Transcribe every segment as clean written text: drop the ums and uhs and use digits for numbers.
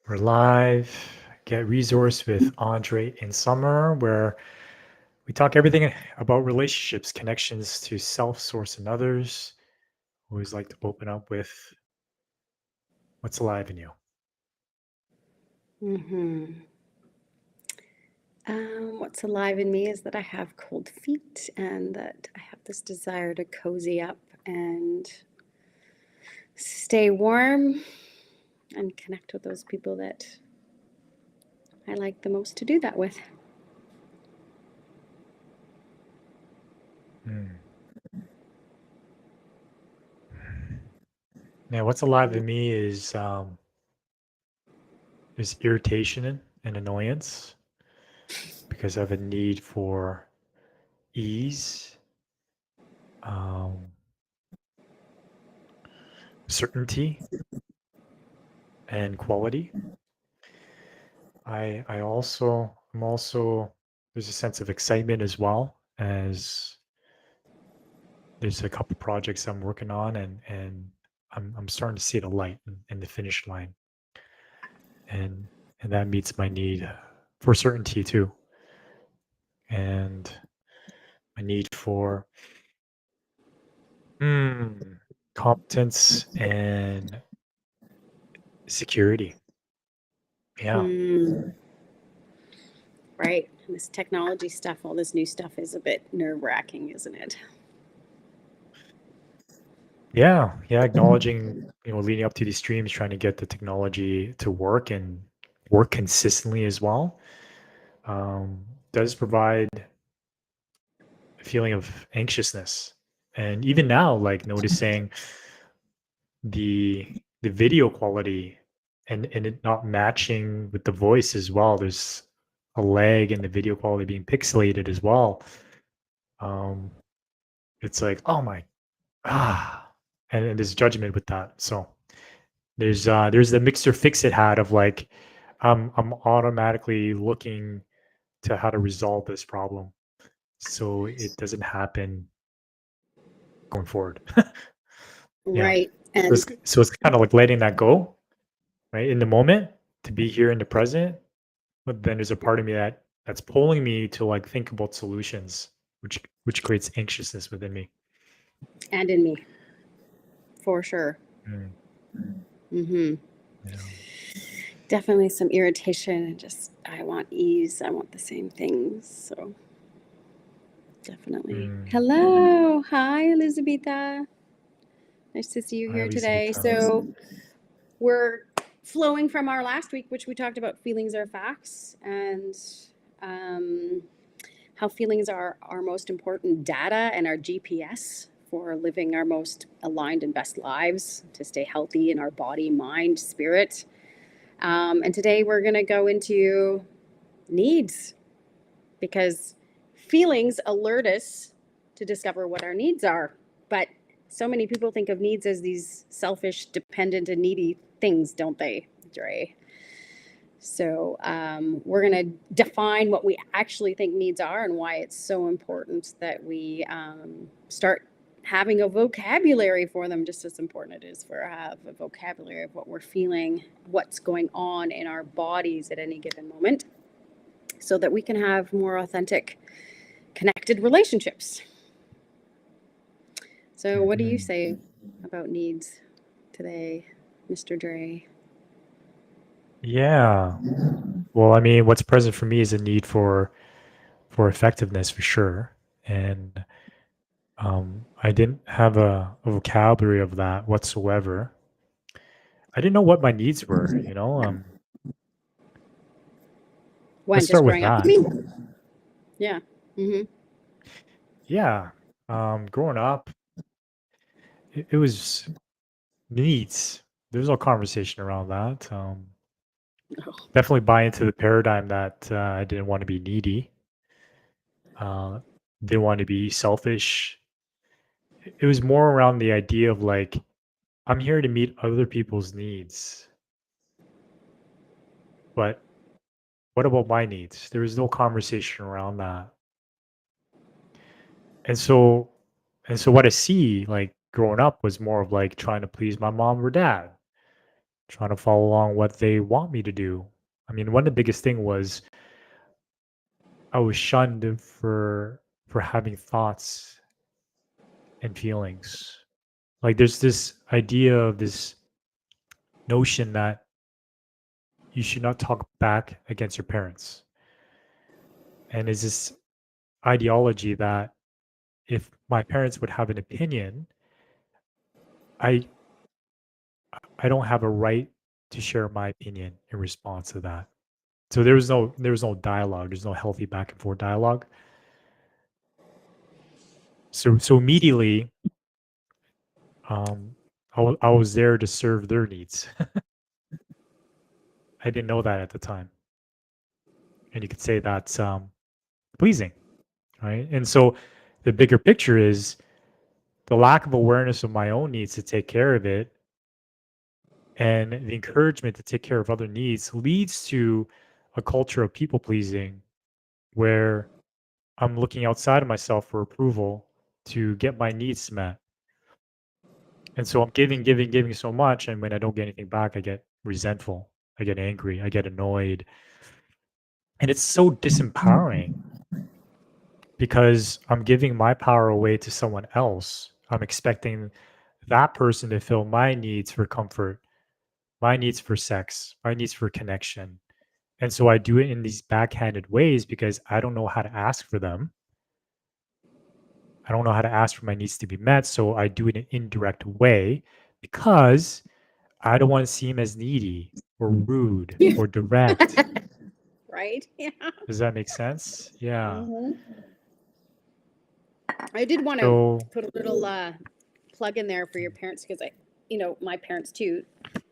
We're live. Get resource with Andre in summer, where we talk everything about relationships, connections to self, source, and others. Always like to open up with what's alive in you. What's alive in me is that I have cold feet and that I have this desire to cozy up and stay warm and connect with those people that I like the most to do that with. Mm. Yeah, what's alive in me is irritation and annoyance because I have a need for ease, um, certainty, and quality. I'm also there's a sense of excitement as well, as there's a couple projects I'm working on, and I'm starting to see the light in the finish line, and that meets my need for certainty too, and my need for mm, competence and security. Yeah. Hmm. Right. And this technology stuff, all this new stuff is a bit nerve wracking, isn't it? Yeah, acknowledging, leading up to these streams, trying to get the technology to work and work consistently as well, um, does provide a feeling of anxiousness. And even now, like noticing the video quality and it not matching with the voice as well. There's a lag in the video quality being pixelated as well. Um, it's like, oh my, and there's judgment with that. So there's the mixer fix it hat of like I'm automatically looking to how to resolve this problem so it doesn't happen going forward. Yeah. Right. So And it's kind of like letting that go, right? In the moment, to be here in the present. But then there's a part of me that's pulling me to like think about solutions, which creates anxiousness within me. in me, for sure. Mm, Hmm. yeah. Definitely some irritation and just, I want ease. I want the same things. So definitely. Mm. Hello. Hi, Elizabetha. Nice to see you Hi, here today. Elizabeth. So we're flowing from our last week, which we talked about feelings are facts and um, how feelings are our most important data and our GPS for living our most aligned and best lives to stay healthy in our body, mind, spirit. And today we're going to go into needs because feelings alert us to discover what our needs are. But so many people think of needs as these selfish, dependent, and needy things, don't they, Dre? So we're going to define what we actually think needs are and why it's so important that we start having a vocabulary for them, just as important it is for have a vocabulary of what we're feeling, what's going on in our bodies at any given moment, so that we can have more authentic, connected relationships. So, what do you Mhm. say about needs today, Mr. Dre? Yeah. Well, I mean, what's present for me is a need for effectiveness for sure, and I didn't have a vocabulary of that whatsoever. I didn't know what my needs were. When Let's just start with growing up, you that. mean? Yeah. Mm-hmm. Yeah. Growing up, it was needs. There's no conversation around that. Oh, Definitely buy into the paradigm that I didn't want to be needy. Uh, didn't want to be selfish. It was more around the idea of like, I'm here to meet other people's needs, but what about my needs? There was no conversation around that. And so what I see like growing up was more of like trying to please my mom or dad. trying to follow along what they want me to do. I mean, one of the biggest thing was I was shunned for having thoughts and feelings. Like there's this idea of this notion that you should not talk back against your parents. And is this ideology that if my parents would have an opinion, I I don't have a right to share my opinion in response to that. So there was no dialogue. There's no healthy back and forth dialogue. So immediately, um, I was there to serve their needs. I didn't know that at the time, and you could say that's pleasing, right? And so the bigger picture is the lack of awareness of my own needs to take care of it, and the encouragement to take care of other needs leads to a culture of people pleasing where I'm looking outside of myself for approval to get my needs met. And so I'm giving, giving, giving so much. And when I don't get anything back, I get resentful. I get angry. I get annoyed. And it's so disempowering because I'm giving my power away to someone else. I'm expecting that person to fill my needs for comfort, my needs for sex, my needs for connection. And so I do it in these backhanded ways because I don't know how to ask for them. I don't know how to ask for my needs to be met. So I do it in an indirect way because I don't want to seem as needy or rude or direct. Right? Yeah. Does that make sense? Yeah. Hmm. I did want to So, put a little plug in there for your parents because my parents too,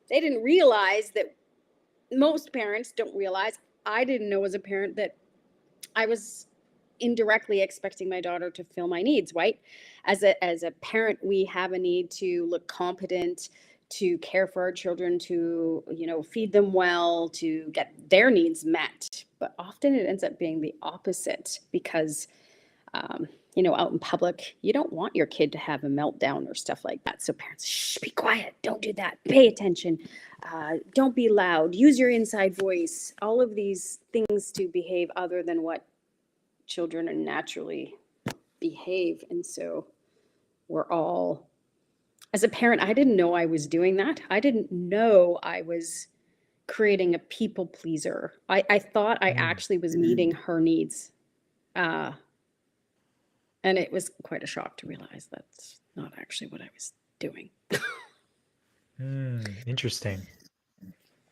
they didn't realize that most parents don't realize. I didn't know as a parent that I was indirectly expecting my daughter to fill my needs, right? As a parent, we have a need to look competent, to care for our children, to, feed them well, to get their needs met. But often it ends up being the opposite because out in public, you don't want your kid to have a meltdown or stuff like that. So parents, shh, be quiet, don't do that, pay attention, don't be loud, use your inside voice, all of these things to behave other than what children are naturally behave. And so we're all, as a parent, I didn't know I was doing that. I didn't know I was creating a people pleaser. I thought I mm, actually was meeting her needs. Uh, and it was quite a shock to realize that's not actually what I was doing. interesting.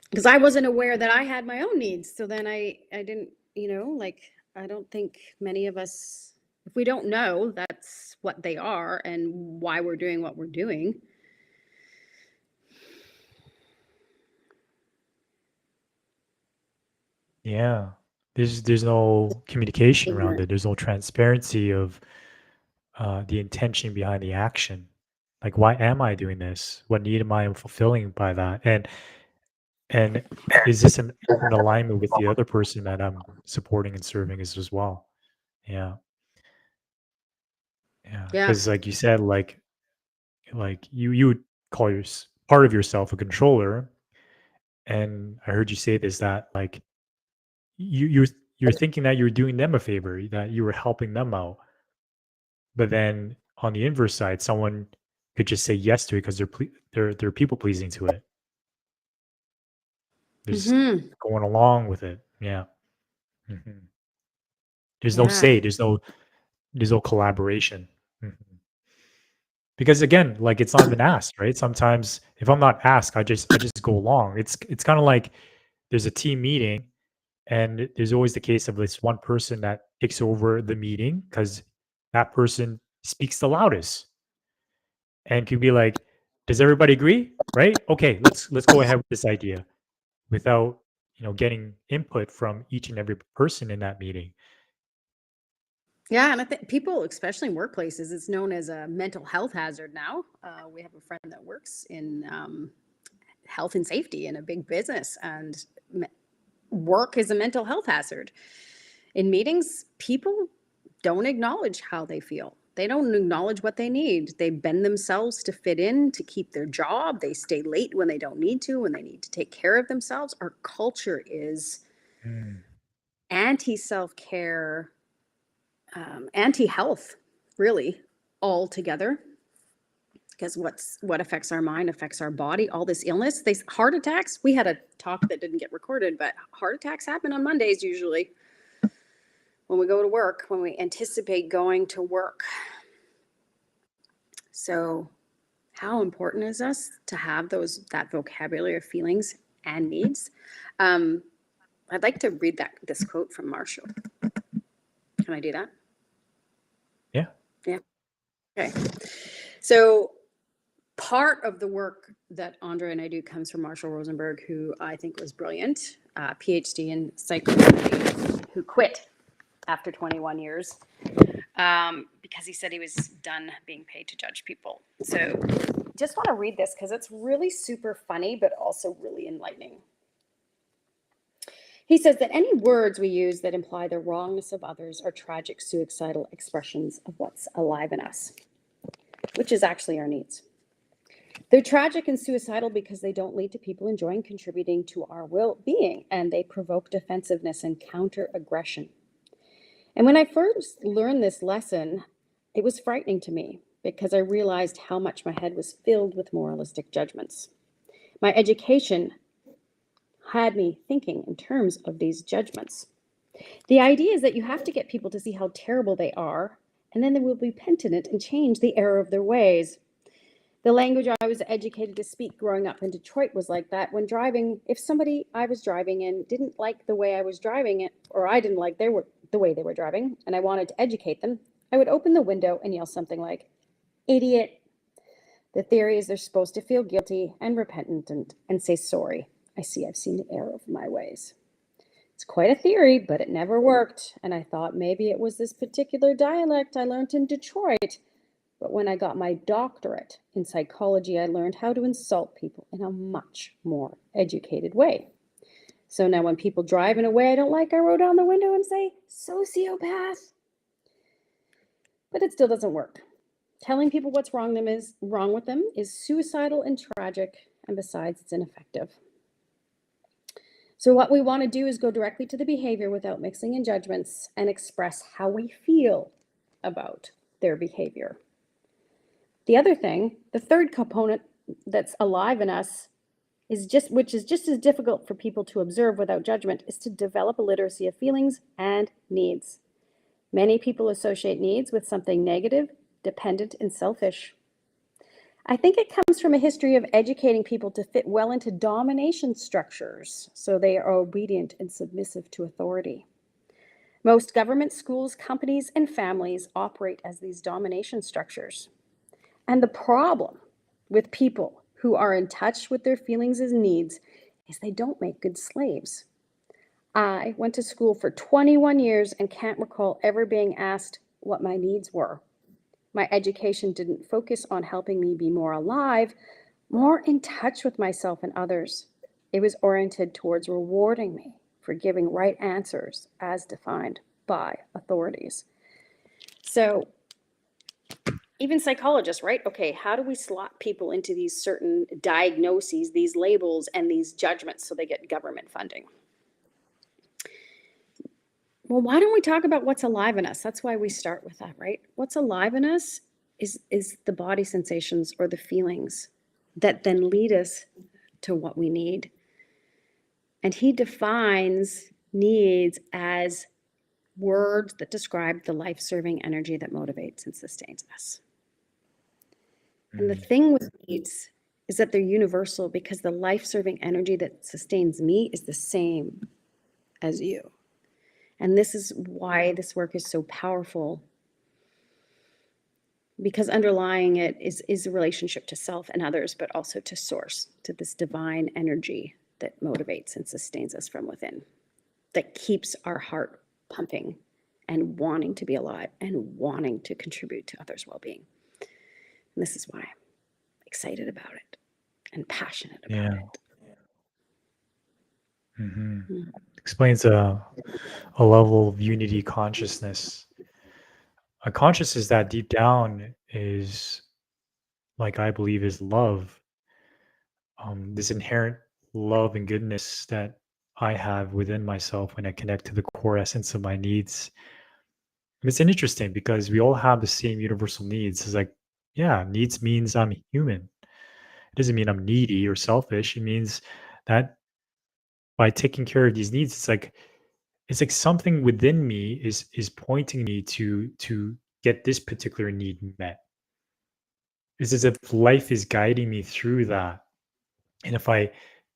Because I wasn't aware that I had my own needs. So then I didn't, I don't think many of us, if we don't know that's what they are and why we're doing what we're doing. Yeah. There's no communication around Ignorant. it. There's no transparency of the intention behind the action. Like, why am I doing this? What need am I fulfilling by that? And is this in alignment with the other person that I'm supporting and serving as well? Yeah. Yeah. Yeah. Because like you said, like you would call your part of yourself a controller, and I heard you say this that like you're thinking that you're doing them a favor, that you were helping them out, but then on the inverse side, someone could just say yes to it because they're people pleasing to it. They're just Hmm. going along with it. Yeah. Mhm. There's no Yeah. say. There's no collaboration. Mhm. Because again, like it's not even asked, right? Sometimes if I'm not asked, I just go along. It's kind of like there's a team meeting and there's always the case of this one person that takes over the meeting because that person speaks the loudest and could be like, does everybody agree? Right? Okay, let's go ahead with this idea without getting input from each and every person in that meeting. Yeah. And I think people, especially in workplaces, it's known as a mental health hazard now. We have a friend that works in health and safety in a big business, and work is a mental health hazard. In meetings, people don't acknowledge how they feel. They don't acknowledge what they need. They bend themselves to fit in, to keep their job. They stay late when they don't need to, when they need to take care of themselves. Our culture is Mm. anti self-care, anti health, really, altogether. Because what affects our mind affects our body. All this illness, heart attacks. We had a talk that didn't get recorded, but heart attacks happen on Mondays usually when we go to work, when we anticipate going to work. So, how important is us to have that vocabulary of feelings and needs? I'd like to read this quote from Marshall. Can I do that? Yeah. Yeah. Okay. So part of the work that Andre and I do comes from Marshall Rosenberg, who I think was brilliant, PhD in psychology, who quit after 21 years because he said he was done being paid to judge people. So just want to read this because it's really super funny, but also really enlightening. He says that any words we use that imply the wrongness of others are tragic, suicidal expressions of what's alive in us, which is actually our needs. They're tragic and suicidal because they don't lead to people enjoying contributing to our well-being, and they provoke defensiveness and counter-aggression. And when I first learned this lesson, it was frightening to me because I realized how much my head was filled with moralistic judgments. My education had me thinking in terms of these judgments. The idea is that you have to get people to see how terrible they are, and then they will be penitent and change the error of their ways. The language I was educated to speak growing up in Detroit was like that. When driving, if somebody I was driving in didn't like the way I was driving it, or I didn't like the way they were driving, and I wanted to educate them, I would open the window and yell something like, "Idiot." The theory is they're supposed to feel guilty and repentant and say sorry. I've seen the error of my ways. It's quite a theory, but it never worked. And I thought maybe it was this particular dialect I learned in Detroit. But when I got my doctorate in psychology, I learned how to insult people in a much more educated way. So now when people drive in a way I don't like, I roll down the window and say, "Sociopath." But it still doesn't work. Telling people what's wrong with them is suicidal and tragic, and besides, it's ineffective. So what we want to do is go directly to the behavior without mixing in judgments and express how we feel about their behavior. The other thing, the third component that's alive in us which is just as difficult for people to observe without judgment, is to develop a literacy of feelings and needs. Many people associate needs with something negative, dependent, and selfish. I think it comes from a history of educating people to fit well into domination structures, so they are obedient and submissive to authority. Most government, schools, companies, and families operate as these domination structures. And the problem with people who are in touch with their feelings and needs is they don't make good slaves. I went to school for 21 years and can't recall ever being asked what my needs were. My education didn't focus on helping me be more alive, more in touch with myself and others. It was oriented towards rewarding me for giving right answers as defined by authorities. So even psychologists, right? Okay, how do we slot people into these certain diagnoses, these labels, and these judgments so they get government funding? Well, why don't we talk about what's alive in us? That's why we start with that, right? What's alive in us is the body sensations or the feelings that then lead us to what we need. And he defines needs as words that describe the life-serving energy that motivates and sustains us. And the thing with needs is that they're universal because the life-serving energy that sustains me is the same as you. And this is why this work is so powerful, because underlying it is a relationship to self and others, but also to source, to this divine energy that motivates and sustains us from within, that keeps our heart pumping and wanting to be alive and wanting to contribute to others' well-being. And this is why I'm excited about it and passionate about it. Explains a level of unity consciousness Unconscious is that deep down is, like, I believe, is love, this inherent love and goodness that I have within myself when I connect to the core essence of my needs. It's interesting because we all have the same universal needs. It's like, yeah, needs means I'm human. It doesn't mean I'm needy or selfish. It means that by taking care of these needs, it's like something within me is pointing me to get this particular need met. It's as if life is guiding me through that. And if I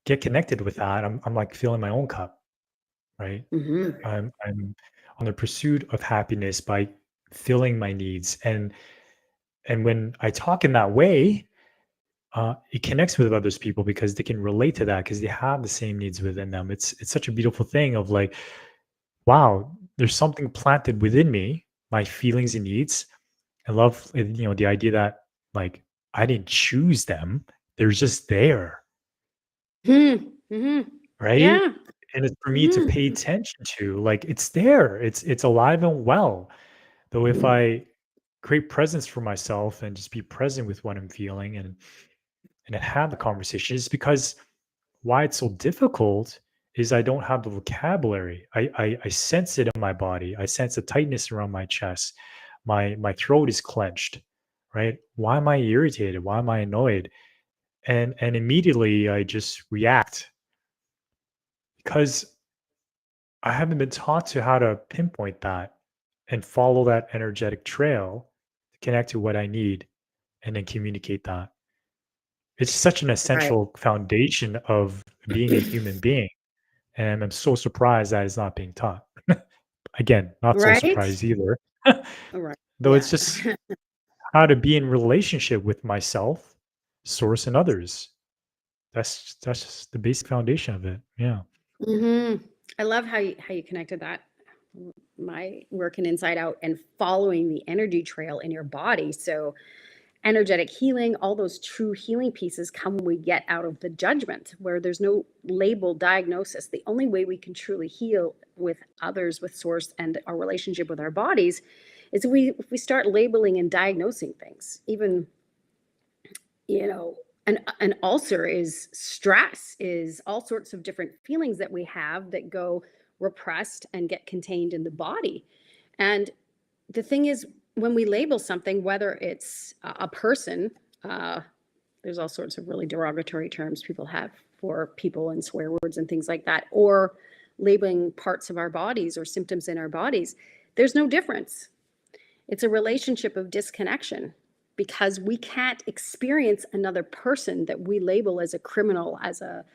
get connected with that, I'm like filling my own cup, right? Hmm. I'm on the pursuit of happiness by filling my needs. And when I talk in that way, it connects with others people because they can relate to that because they have the same needs within them. It's such a beautiful thing of like, wow, there's something planted within me, my feelings and needs. I love, the idea that, like, I didn't choose them. They're just there, Hmm. right? Yeah. And it's for me to pay Hmm. attention to, like, it's there. It's alive and well. Though if I create presence for myself and just be present with what I'm feeling and have the conversation, it's because why it's so difficult is I don't have the vocabulary. I sense it in my body. I sense a tightness around my chest. My throat is clenched, right? Why am I irritated? Why am I annoyed? And immediately I just react because I haven't been taught to how to pinpoint that and follow that energetic trail to connect to what I need and then communicate that. It's such an Right. essential foundation of being a human being. And I'm so surprised that it's not being taught. Again, not so Right. surprised either. Right. Though it's Yeah. just how to be in relationship with myself, source, and others. That's just the basic foundation of it. Yeah. Hmm. I love how you connected that. My working inside out and following the energy trail in your body. So energetic healing, all those true healing pieces come when we get out of the judgment, where there's no label diagnosis. The only way we can truly heal with others, with source, and our relationship with our bodies is if we start labeling and diagnosing things. Even, you know, an ulcer is stress, is all sorts of different feelings that we have that go repressed and get contained in the body. And the thing is, when we label something, whether it's a person, uh, there's all sorts of really derogatory terms people have for people and swear words and things like that, or labeling parts of our bodies or symptoms in our bodies, there's no difference. It's a relationship of disconnection because we can't experience another person that we label as a criminal, as a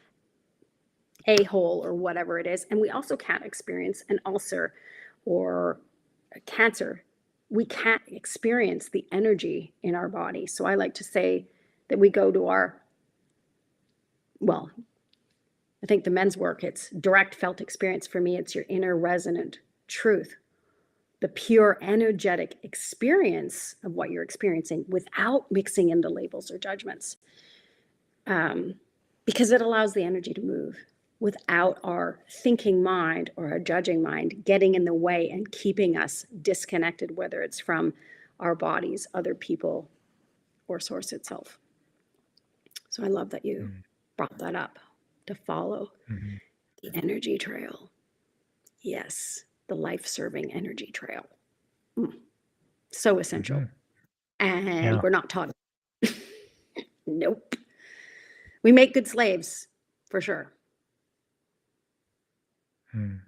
hole or whatever it is. And we also can't experience an ulcer or a cancer. We can't experience the energy in our body. So I like to say that we go to our, well, I think the men's work, it's direct felt experience. For me, it's your inner resonant truth, the pure energetic experience of what you're experiencing without mixing in the labels or judgments, um, because it allows the energy to move without our thinking mind or our judging mind getting in the way and keeping us disconnected, whether it's from our bodies, other people, or source itself. So I love that you Mm, brought that up, to follow mhm, the energy trail. Yes, the life serving energy trail. Mm, so essential. mhm. And Yeah. we're not taught. Nope. We make good slaves, for sure. Mm,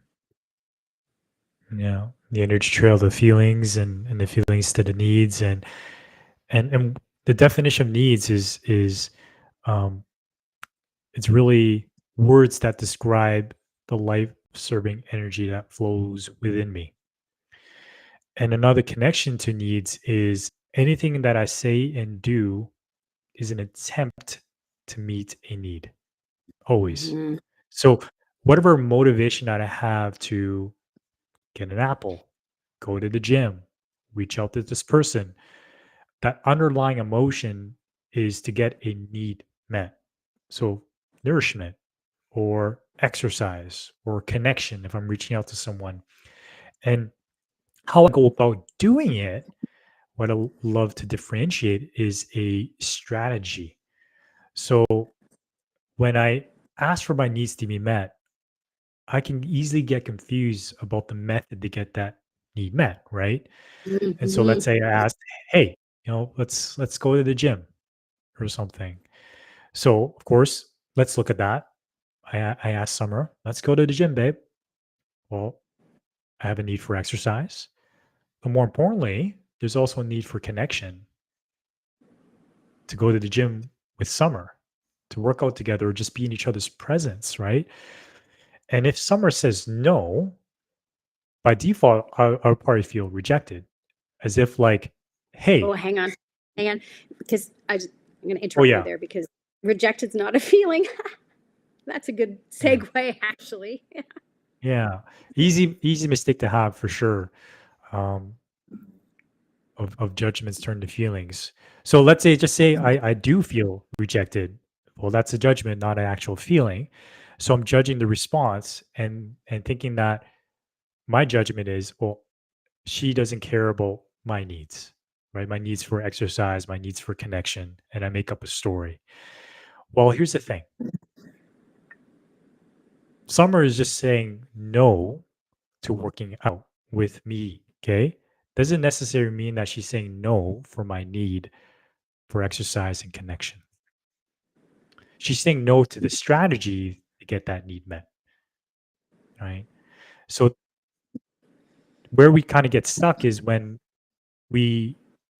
yeah. The energy trail, the feelings and the feelings to the needs and the definition of needs is um it's really words that describe the life serving energy that flows within me. And another connection to needs is anything that I say and do is an attempt to meet a need, always. Mhm. So, whatever motivation that I have to get an apple, go to the gym, reach out to this person, that underlying emotion is to get a need met. So, nourishment or exercise or connection if I'm reaching out to someone. And How I go about doing it, what I love to differentiate is a strategy. So when I ask for my needs to be met, I can easily get confused about the method to get that need met, right? And so let's Mhm. say I asked, "Hey, let's go to the gym or something." So of course, let's look at that. I asked Summer, "Let's go to the gym, babe." Well, I have a need for exercise, but more importantly, there's also a need for connection to go to the gym with Summer, to work out together, or just be in each other's presence, right? And if Summer says no, by default, I'll probably feel rejected, as if like, Oh, "Hey, hang on, because I'm going to oh interrupt you yeah, there because rejected's not a feeling. That's a good yeah, segue, actually. yeah," easy mistake to have for sure. Um, of judgments turn to feelings. So let's say, just say I do feel rejected. Well, that's a judgment, not an actual feeling. So I'm judging the response and thinking that my judgment is, well, she doesn't care about my needs, right? My needs for exercise, my needs for connection, and I make up a story. Well, here's the thing. Summer is just saying no to working out with me, okay? Doesn't necessarily mean that she's saying no for my need for exercise and connection. She's saying no to the strategy to get that need met, right? So where we kind of get stuck is when we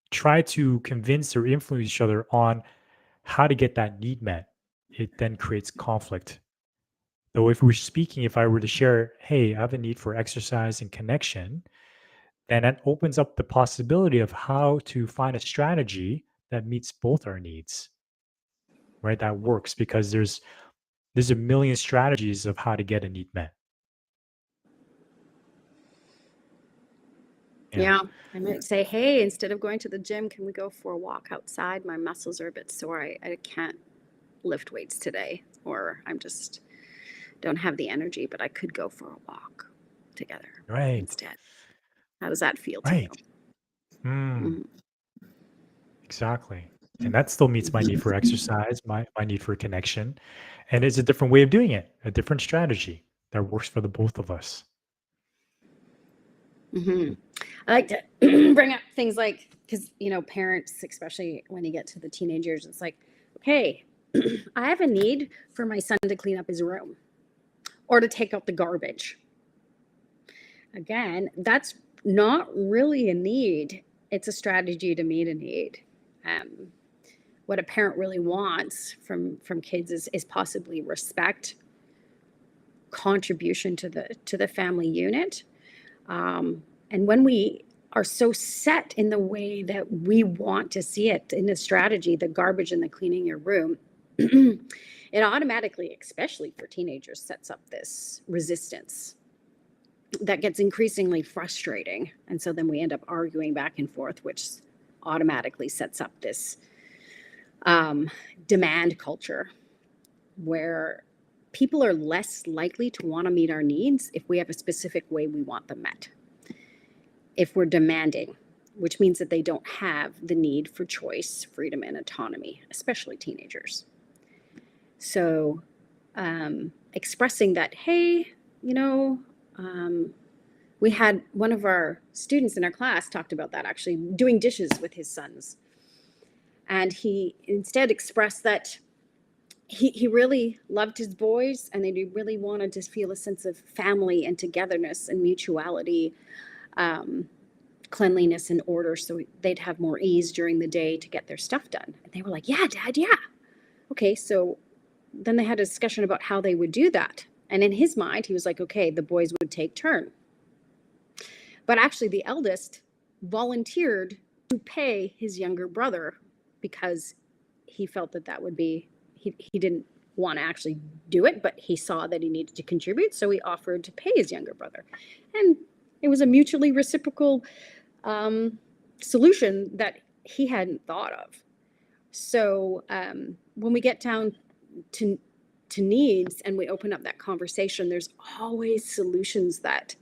try to convince or influence each other on how to get that need met. It then creates conflict. So if I were to share, hey, I have a need for exercise and connection, then that opens up the possibility of how to find a strategy that meets both our needs, right? That works because there's a million strategies of how to get a need met. Yeah. Yeah, I might say, hey, instead of going to the gym, can we go for a walk outside? My muscles are a bit sore. I can't lift weights today, or I'm just don't have the energy, but I could go for a walk together Right. instead. How does that feel to you? Right. Mm, Mhm. exactly. And that still meets my need for exercise, my need for connection. And it's a different way of doing it, a different strategy that works for the both of us. Mhm. I like to bring up things like, because, parents, especially when you get to the teenagers, it's like, okay, I have a need for my son to clean up his room or to take out the garbage. Again, that's not really a need. It's a strategy to meet a need. Um, what a parent really wants from kids is possibly respect, contribution to the family unit. And when we are so set in the way that we want to see it in the strategy, the garbage and the cleaning your room, it automatically, especially for teenagers, sets up this resistance that gets increasingly frustrating. And so then we end up arguing back and forth, which automatically sets up this um, demand culture where people are less likely to want to meet our needs if we have a specific way we want them met. If we're demanding, which means that they don't have the need for choice, freedom, and autonomy, especially teenagers. So, expressing that, hey, you know, um, we had one of our students in our class talked about that actually doing dishes with his sons. And he instead expressed that he really loved his boys and that he really wanted to feel a sense of family and togetherness and mutuality, um, cleanliness and order so they'd have more ease during the day to get their stuff done. And they were like, yeah, Dad, yeah. Okay, so then they had a discussion about how they would do that. And in his mind, he was like, okay, the boys would take turn. But actually, the eldest volunteered to pay his younger brother because he felt that that would be, he didn't want to actually do it, but he saw that he needed to contribute. So he offered to pay his younger brother. And it was a mutually reciprocal solution that he hadn't thought of. So when we get down to needs and we open up that conversation, there's always solutions that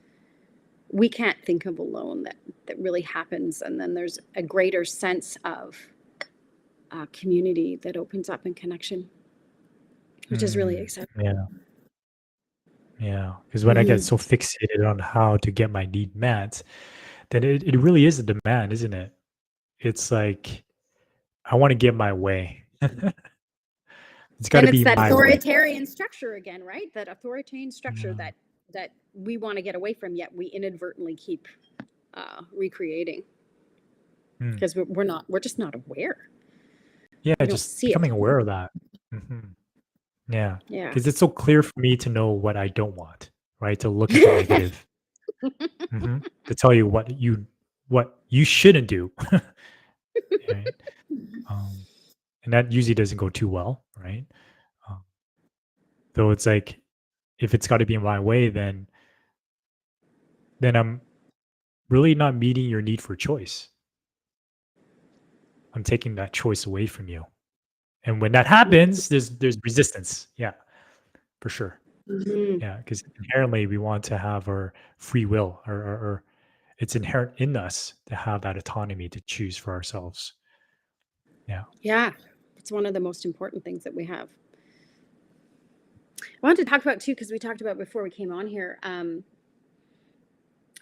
we can't think of alone that really happens. And then there's a greater sense of community that opens up in connection, which is really exciting. Yeah, yeah. Because when I get Mhm. so fixated on how to get my need met, then it really is a demand, isn't it? It's like I want to get my way. It's got And to it's be that my way. authoritarian structure again, right? That authoritarian structure Yeah. that we want to get away from, yet we inadvertently keep recreating Mm. because we're just not aware. Yeah, We don't just see it. becoming aware of that. Mhm. Yeah, Yeah. because it's so clear for me to know what I don't want, right? To look at the negative, to tell you what you shouldn't do, right? Um, and that usually doesn't go too well, right? Um, though it's like if it's got to be my way, then I'm really not meeting your need for choice. I'm taking that choice away from you, and when that happens, there's resistance. Yeah, for sure. Mhm. Yeah, because inherently we want to have our free will, or it's inherent in us to have that autonomy to choose for ourselves. Yeah. Yeah, it's one of the most important things that we have. I wanted to talk about too because we talked about before we came on here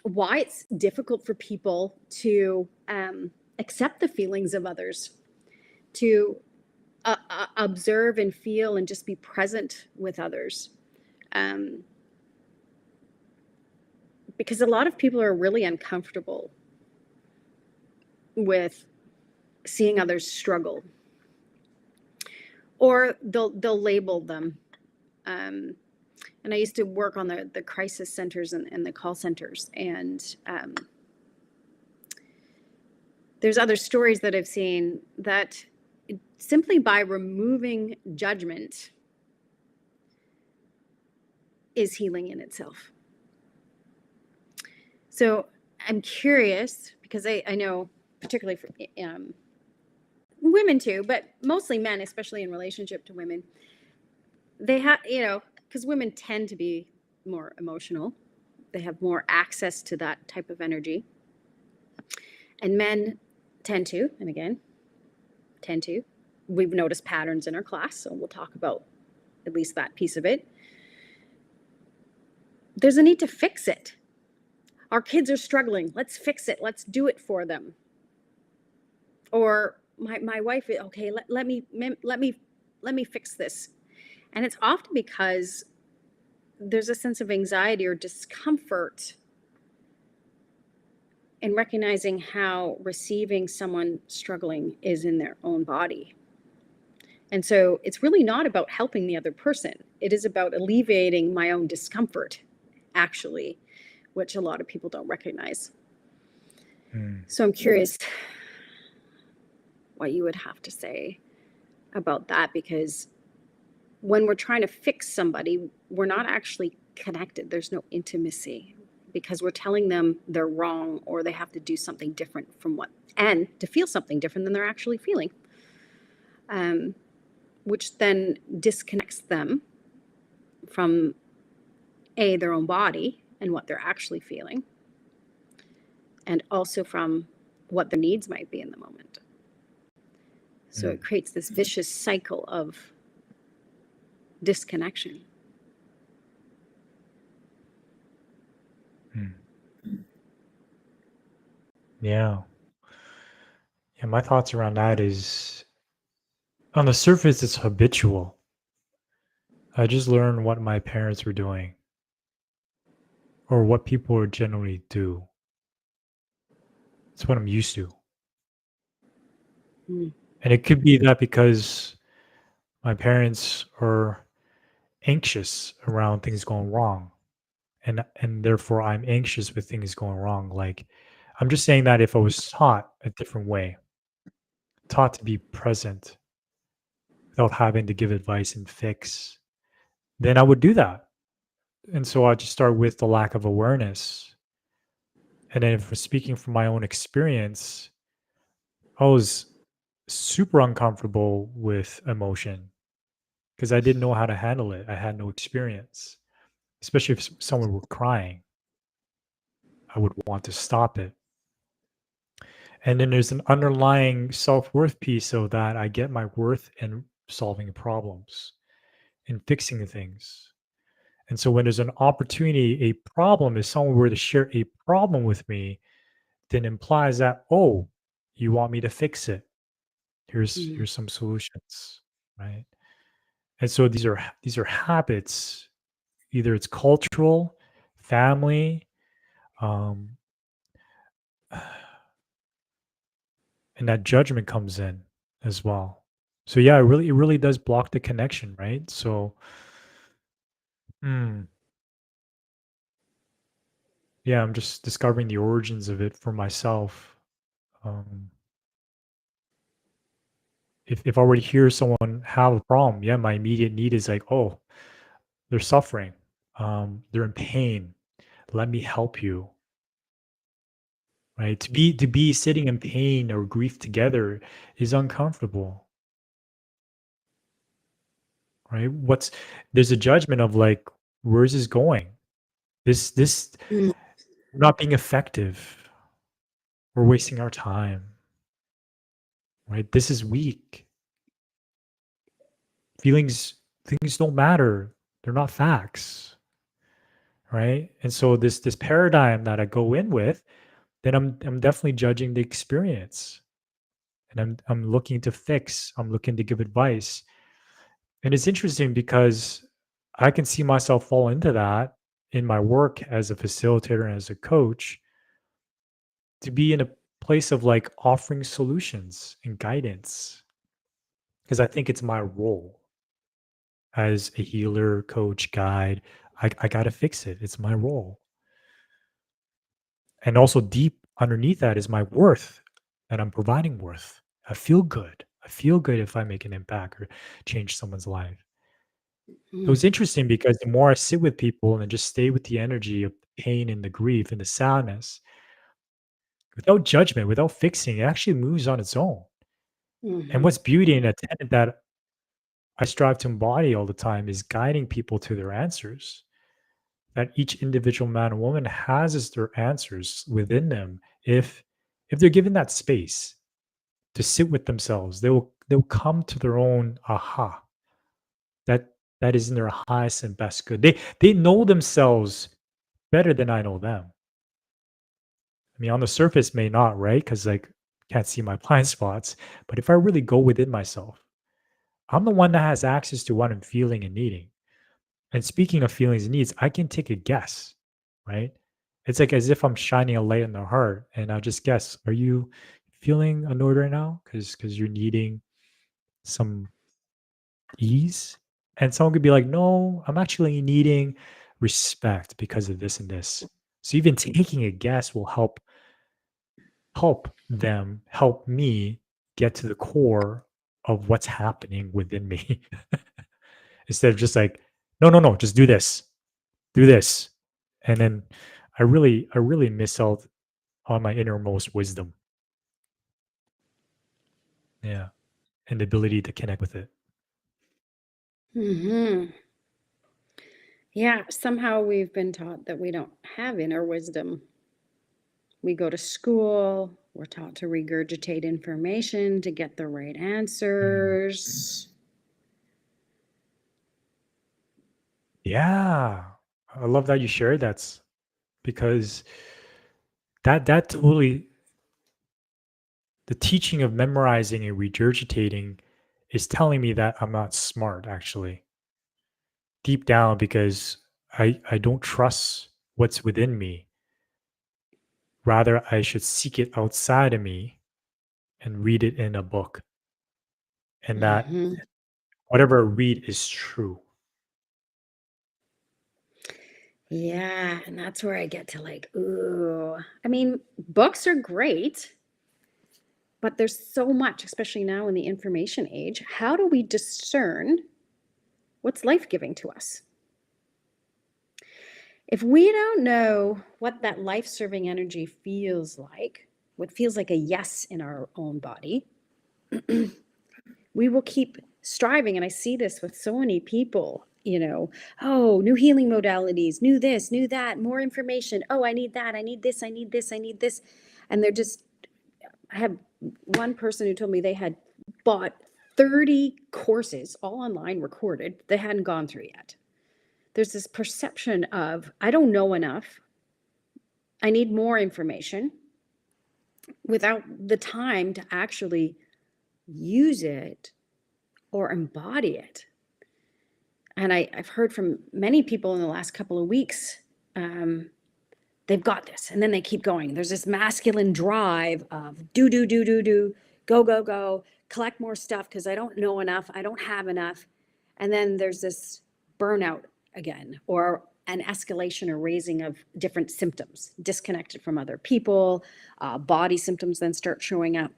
why it's difficult for people to accept the feelings of others, to observe and feel and just be present with others. Um, because a lot of people are really uncomfortable with seeing others struggle, or they'll label them. Um, and I used to work on the crisis centers and the call centers, and there's other stories that I've seen that simply by removing judgment is healing in itself. So I'm curious because I know, particularly for women too, but mostly men, especially in relationship to women, they have, because women tend to be more emotional, they have more access to that type of energy, and men tend to, and again, tend to. We've noticed patterns in our class, so we'll talk about at least that piece of it. There's a need to fix it. Our kids are struggling. Let's fix it. Let's do it for them. Or my wife, okay, let me fix this. And it's often because there's a sense of anxiety or discomfort in recognizing how receiving someone struggling is in their own body. And so it's really not about helping the other person. It is about alleviating my own discomfort, actually, which a lot of people don't recognize. Mm. So I'm curious what you would have to say about that, because when we're trying to fix somebody, we're not actually connected. There's no intimacy because we're telling them they're wrong or they have to do something different and to feel something different than they're actually feeling, which then disconnects them from their own body and what they're actually feeling, and also from what their needs might be in the moment. So Mm. it creates this vicious cycle of disconnection. Mm. Yeah. Yeah. My thoughts around that is on the surface, it's habitual. I just learned what my parents were doing or what people would generally do. It's what I'm used to. Mm. And it could be that because my parents are anxious around things going wrong. And therefore I'm anxious with things going wrong. Like I'm just saying that if I was taught a different way, taught to be present without having to give advice and fix, then I would do that. And so I just start with the lack of awareness. And then if we're speaking from my own experience, I was super uncomfortable with emotion because I didn't know how to handle it. I had no experience, especially if someone were crying. I would want to stop it. And then there's an underlying self-worth piece so that I get my worth in solving problems and fixing things. And so when there's an opportunity, a problem, if someone were to share a problem with me, then implies that, oh, you want me to fix it. Mm. Here's some solutions, right? And so these are habits. Either it's cultural, family, um, and that judgment comes in as well. So yeah, it really does block the connection, right? So mm, yeah, I'm just discovering the origins of it for myself. Um, if I were to hear someone have a problem, yeah, my immediate need is like, oh, they're suffering, they're in pain. Let me help you, right? To be sitting in pain or grief together is uncomfortable, right? There's a judgment of like, where's this going? This Mm. we're not being effective. We're wasting our time, right? This is weak. Feelings don't matter. They're not facts, right? And so this paradigm that I go in with, then I'm definitely judging the experience, and I'm looking to fix. I'm looking to give advice, and it's interesting because I can see myself fall into that in my work as a facilitator and as a coach, to be in a place of like offering solutions and guidance because I think it's my role as a healer, coach, guide. I got to fix it. It's my role. And also, deep underneath that is my worth, that I'm providing worth. I feel good. I feel good if I make an impact or change someone's life. It Mm. was interesting because the more I sit with people and just stay with the energy of the pain and the grief and the sadness, without judgment, without fixing, it actually moves on its own. And Mhm. what's beauty in a tenet that I strive to embody all the time is guiding people to their answers. That each individual man and woman has their answers within them. If they're given that space to sit with themselves, they'll come to their own aha. That that is in their highest and best good. They know themselves better than I know them. I mean, on the surface may not, right? Because like can't see my blind spots. But if I really go within myself, I'm the one that has access to what I'm feeling and needing. And speaking of feelings and needs, I can take a guess, right? It's like as if I'm shining a light in their heart, and I'll just guess, are you feeling annoyed right now? Because you're needing some ease? And someone could be like, no, I'm actually needing respect because of this and this. So even taking a guess will help me get to the core of what's happening within me. Instead of just like, no, no, no, just do this. And then I really miss out on my innermost wisdom. Yeah. And the ability to connect with it. Mhm. Yeah, somehow we've been taught that we don't have inner wisdom. We go to school, we're taught to regurgitate information to get the right Mm. answers. Yeah. I love that you shared that because that totally the teaching of memorizing and regurgitating is telling me that I'm not smart actually. Deep down because I don't trust what's within me. Rather, I should seek it outside of me and read it in a book. And that Mhm. whatever I read is true. Yeah, and that's where I get to like, ooh. I mean, books are great, but there's so much, especially now in the information age. How do we discern what's life-giving to us? If we don't know what that life-serving energy feels like, what feels like a yes in our own body, we will keep striving. And I see this with so many people oh, new healing modalities, new this, new that, more information. Oh, I need that. I need this. I need this. I need this. And I have one person who told me they had bought 30 courses, all online recorded, they hadn't gone through yet. There's this perception of, I don't know enough. I need more information without the time to actually use it or embody it. And I've heard from many people in the last couple of weeks, they've got this, and then they keep going. There's this masculine drive of do, go, collect more stuff because I don't know enough, I don't have enough. And then there's this burnout again, or an escalation or raising of different symptoms, disconnected from other people, body symptoms then start showing up.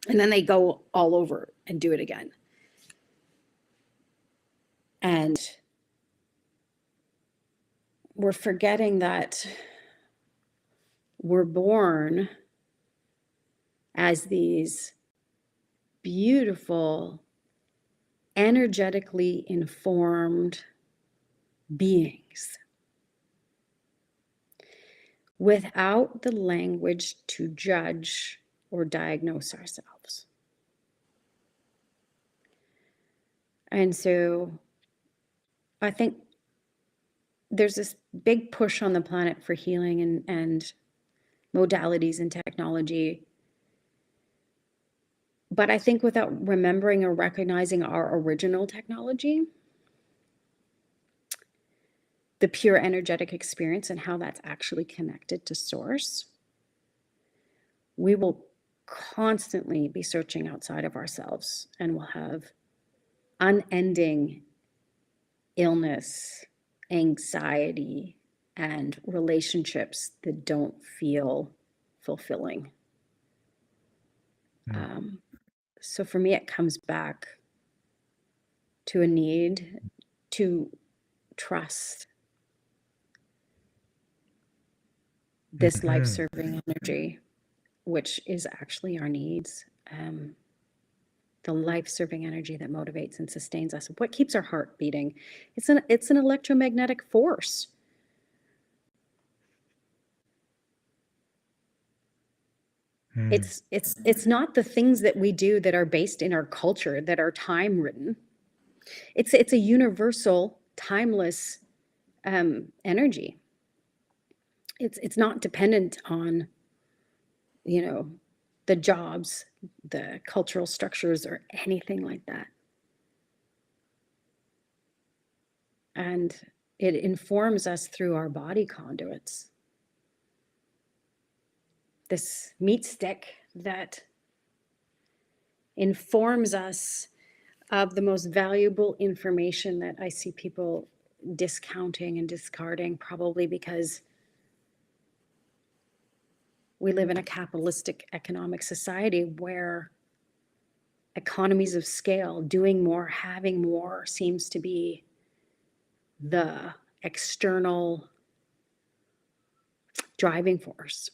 And then they go all over and do it again. And we're forgetting that we're born as these beautiful, energetically informed beings without the language to judge or diagnose ourselves. And so I think there's this big push on the planet for healing and modalities and technology. But I think without remembering or recognizing our original technology, the pure energetic experience and how that's actually connected to source, we will constantly be searching outside of ourselves and will have unending illness, anxiety, and relationships that don't feel fulfilling. So for me, it comes back to a need to trust this life-serving energy, which is actually our needs. The life-serving energy that motivates and sustains us. What keeps our heart beating? It's an electromagnetic force. It's not the things that we do that are based in our culture, that are time ridden. It's a universal, timeless energy. It's not dependent on, the jobs, the cultural structures, or anything like that. And it informs us through our body conduits. This meat stick that informs us of the most valuable information that I see people discounting and discarding, probably because we live in a capitalistic economic society where economies of scale, doing more, having more, seems to be the external driving force.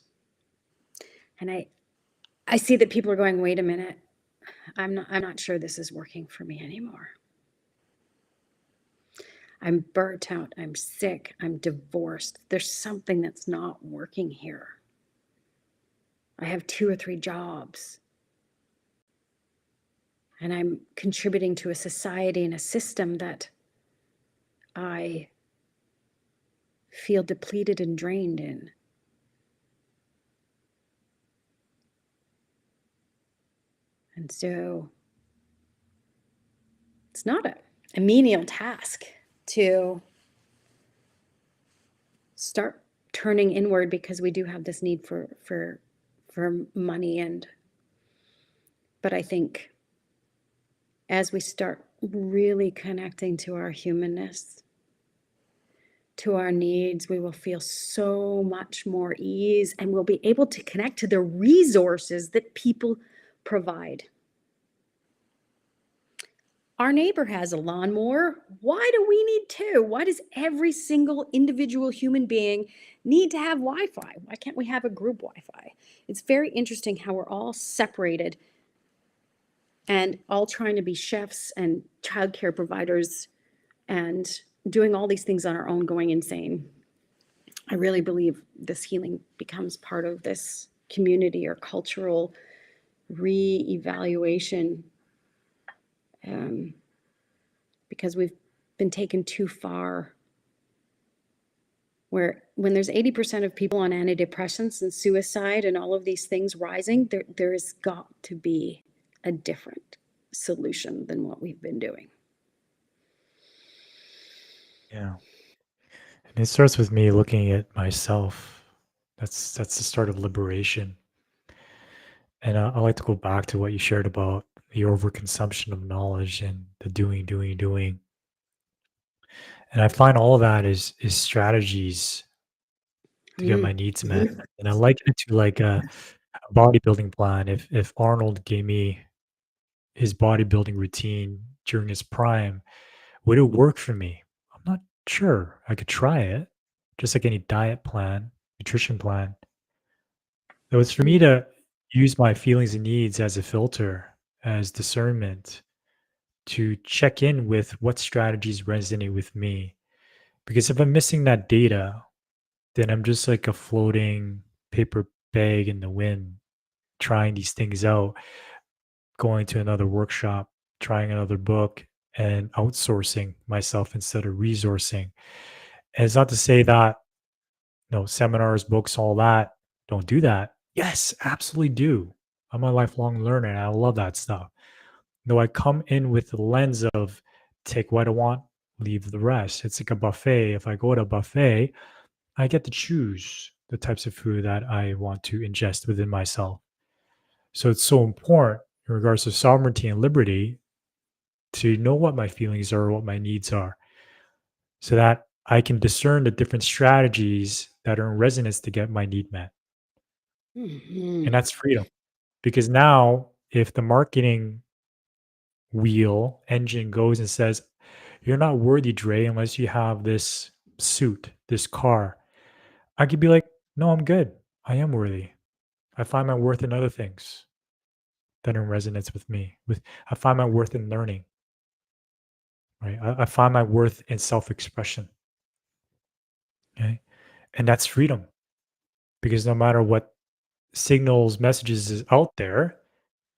And I see that people are going, wait a minute, I'm not sure this is working for me anymore. I'm burnt out, I'm sick, I'm divorced. There's something that's not working here. I have 2 or 3 jobs. And I'm contributing to a society and a system that I feel depleted and drained in. And so it's not a menial task to start turning inward, because we do have this need for money. But I think as we start really connecting to our humanness, to our needs, we will feel so much more ease, and we'll be able to connect to the resources that people provide. Our neighbor has a lawnmower. Why do we need 2? Why does every single individual human being need to have Wi-Fi? Why can't we have a group Wi-Fi? It's very interesting how we're all separated and all trying to be chefs and childcare providers and doing all these things on our own, going insane. I really believe this healing becomes part of this community or cultural re-evaluation, um, because we've been taken too far, where when there's 80% of people on antidepressants and suicide and all of these things rising, there's got to be a different solution than what we've been doing. Yeah. And it starts with me looking at myself. That's the start of liberation. And I like to go back to what you shared about the overconsumption of knowledge and the doing, doing, doing. And I find all of that is strategies to get my needs met. Mm-hmm. And I liken it to like a bodybuilding plan. If Arnold gave me his bodybuilding routine during his prime, would it work for me? I'm not sure. I could try it, just like any diet plan, nutrition plan. So it's for me to use my feelings and needs as a filter, as discernment to check in with what strategies resonate with me. Because if I'm missing that data, then I'm just like a floating paper bag in the wind, trying these things out, going to another workshop, trying another book, and outsourcing myself instead of resourcing. And it's not to say that, seminars, books, all that, don't do that. Yes, absolutely do. I'm a lifelong learner and I love that stuff. Though I come in with the lens of take what I want, leave the rest. It's like a buffet. If I go to a buffet, I get to choose the types of food that I want to ingest within myself. So it's so important in regards to sovereignty and liberty to know what my feelings are, what my needs are, so that I can discern the different strategies that are in resonance to get my need met. And Mm-hmm. that's freedom. Because now, if the marketing wheel engine goes and says, "You're not worthy, Dre, unless you have this suit, this car," I could be like, "No, I'm good. I am worthy. I find my worth in other things that are in resonance with me. I find my worth in learning, right? I find my worth in self-expression." Okay. And that's freedom because no matter what signals, messages is out there,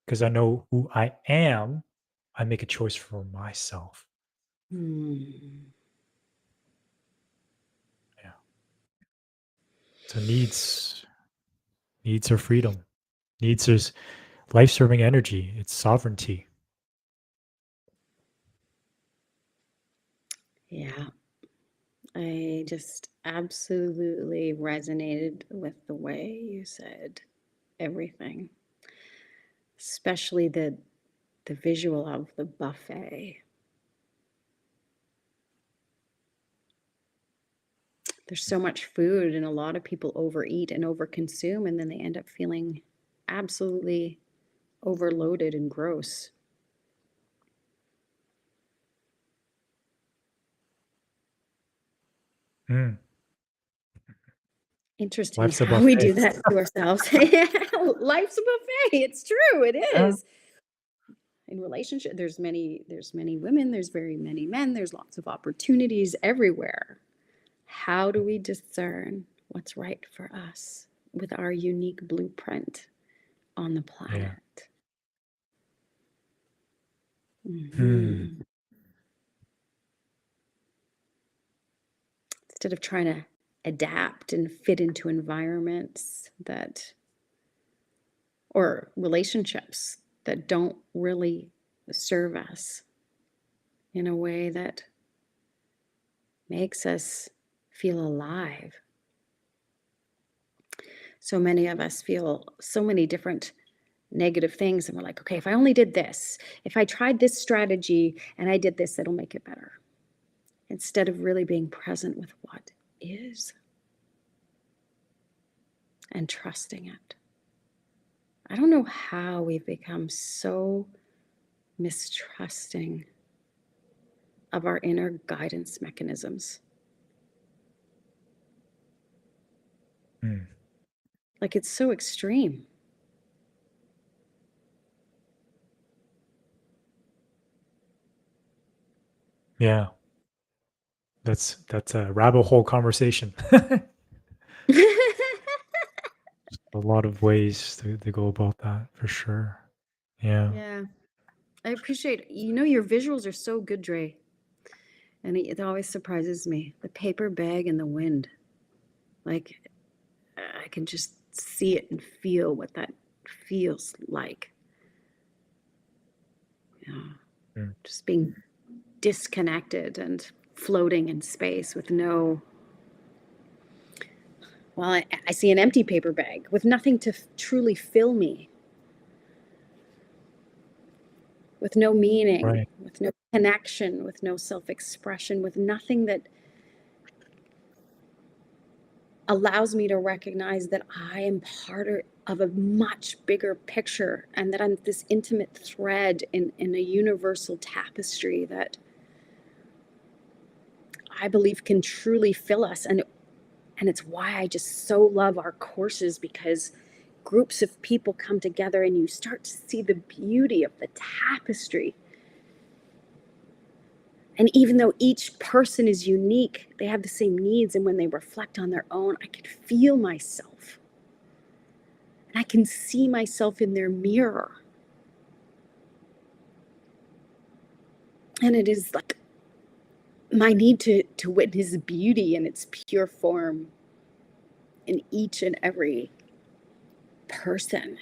because I know who I am, I make a choice for myself. Mm. Yeah. So needs are freedom. Needs is life-serving energy. It's sovereignty. Yeah, I just absolutely resonated with the way you said everything, especially the visual of the buffet. There's so much food, and a lot of people overeat and overconsume, and then they end up feeling absolutely overloaded and gross. Mm. Interesting Life's a how we buffet. do that to ourselves. Life's a buffet. It's true. It Yeah. is. In relationship, there's many women, there's very many men, there's lots of opportunities everywhere. How do we discern what's right for us with our unique blueprint on the Yeah. planet? Hmm. Mhm. Instead of trying to adapt and fit into environments that, or relationships that don't really serve us in a way that makes us feel alive. So many of us feel so many different negative things, and we're like, okay, if I only did this, if I tried this strategy and I did this, it'll make it better, instead of really being present with what is and trusting it. I don't know how we've become so mistrusting of our inner guidance mechanisms. Mm. Like, it's so extreme. Yeah. that's a rabbit hole conversation. A lot of ways to go about that for sure. Yeah. Yeah. I appreciate, your visuals are so good, Dre. And it always surprises me. The paper bag in the wind. Like, I can just see it and feel what that feels like. Mm. Just being disconnected and floating in space with no. Well, I see an empty paper bag with nothing to truly fill me, with no meaning, Right. with no connection, with no self expression, with nothing that allows me to recognize that I am part of a much bigger picture and that I'm this intimate thread in a universal tapestry that I believe can truly fill us. And it's why I just so love our courses, because groups of people come together and you start to see the beauty of the tapestry. And even though each person is unique, they have the same needs. And when they reflect on their own, I can feel myself. And I can see myself in their mirror. And it is like my need to witness beauty in its pure form in each and every person.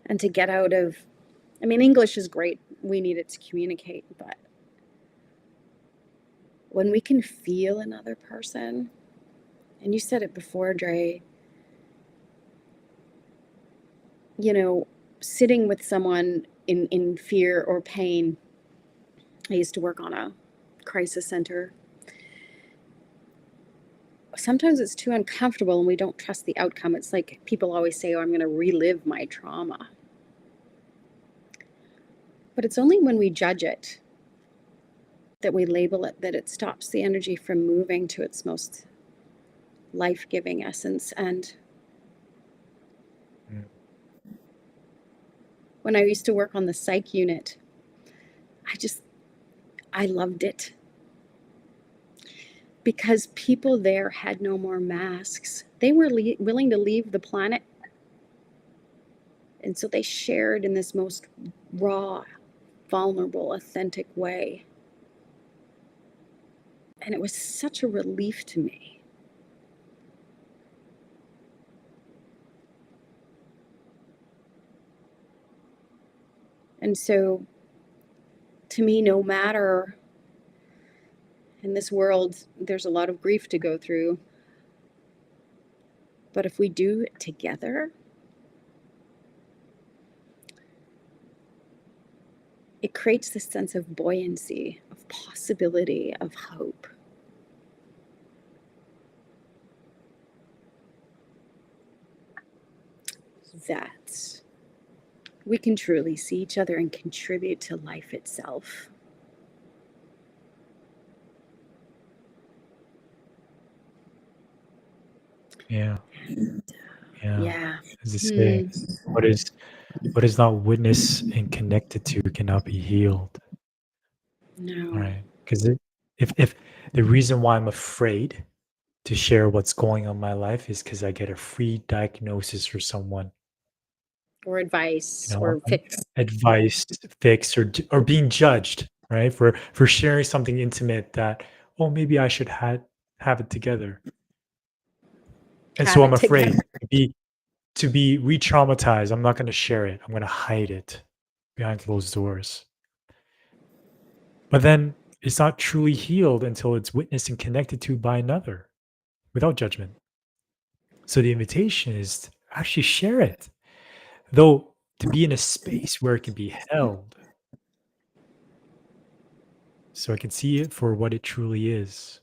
And to get out of, English is great. We need it to communicate. But when we can feel another person, and you said it before, Dre, sitting with someone in fear or pain. I used to work on a crisis center. Sometimes it's too uncomfortable and we don't trust the outcome. It's like people always say, oh, I'm going to relive my trauma. But it's only when we judge it, that we label it, that it stops the energy from moving to its most life-giving essence. And Mm. when I used to work on the psych unit, I loved it. Because people there had no more masks. They were willing to leave the planet. And so they shared in this most raw, vulnerable, authentic way. And it was such a relief to me. And so, to me, no matter, in this world, there's a lot of grief to go through. But if we do it together, it creates this sense of buoyancy, of possibility, of hope. That we can truly see each other and contribute to life itself. Yeah. And, Yeah. yeah. As they say, what is what is not witnessed and connected to cannot be healed. All No. right. Because if the reason why I'm afraid to share what's going on in my life is because I get a free diagnosis for someone, Or advice or I'm fix. advice, fix, or being judged, right? For sharing something intimate that, oh, maybe I should have it together. And Have so I'm it afraid together. to be re-traumatized. I'm not going to share it. I'm going to hide it behind closed doors. But then it's not truly healed until it's witnessed and connected to by another without judgment. So the invitation is to actually share it, though to be in a space where it can be held so I can see it for what it truly is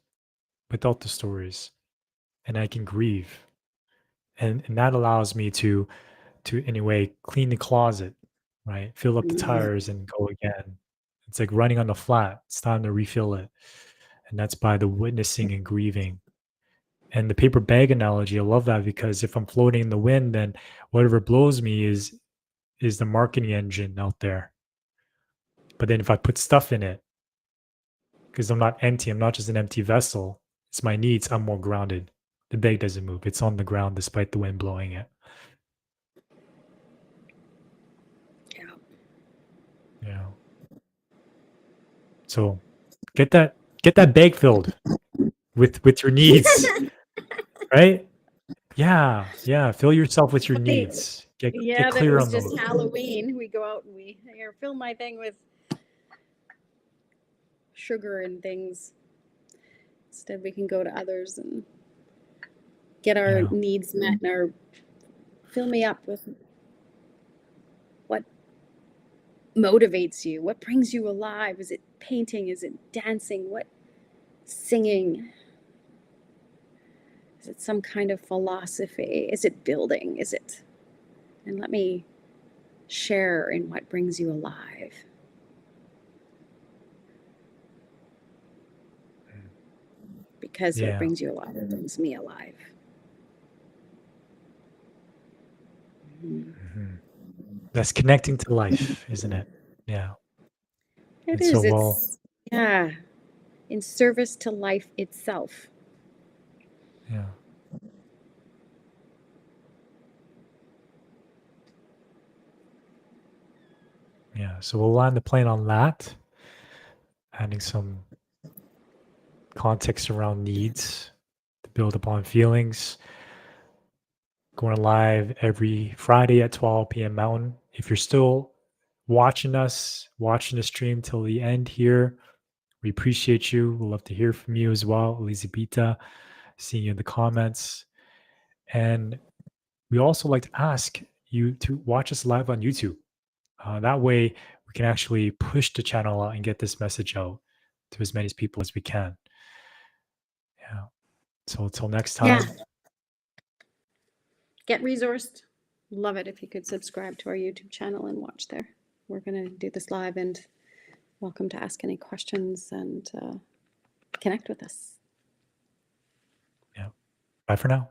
without the stories, and I can grieve. And that allows me to in a way clean the closet, right? Fill up the Mm. tires and go again. It's like running on the flat. It's time to refill it. And that's by the witnessing and grieving. And the paper bag analogy, I love that because if I'm floating in the wind, then whatever blows me is the marketing engine out there. But then if I put stuff in it, because I'm not empty, I'm not just an empty vessel, it's my needs, I'm more grounded. The bag doesn't move. It's on the ground despite the wind blowing it. Yeah. Yeah. So get that bag filled with your needs, right? Yeah. Fill yourself with your Funny. needs. Get Yeah, that clear was on just those. Halloween. We go out and we here fill my thing with sugar and things. Instead, we can go to others and get our Yeah. needs met and our fill me up with what motivates you, what brings you alive. Is it painting? Is it dancing? What singing? Is it some kind of philosophy? Is it building? Is it? And let me share in what brings you alive. Because what Yeah. brings you alive brings me alive. Mhm. That's connecting to life, isn't it? Yeah. It And so, is. well, It's, yeah, in service to life itself. yeah. Yeah. So we'll land the plane on that, adding some context around needs to build upon feelings. Going live every Friday at 12 p.m. Mountain. If you're still watching us, watching the stream till the end here, we appreciate you. We'd love to hear from you as well, Elizabeth. Seeing you in the comments. And we also like to ask you to watch us live on YouTube. That way, we can actually push the channel out and get this message out to as many people as we can. Yeah. So until next Yeah. time. Get resourced. Love it if you could subscribe to our YouTube channel and watch there. We're going to do this live and welcome to ask any questions and connect with us. Yeah. Bye for now.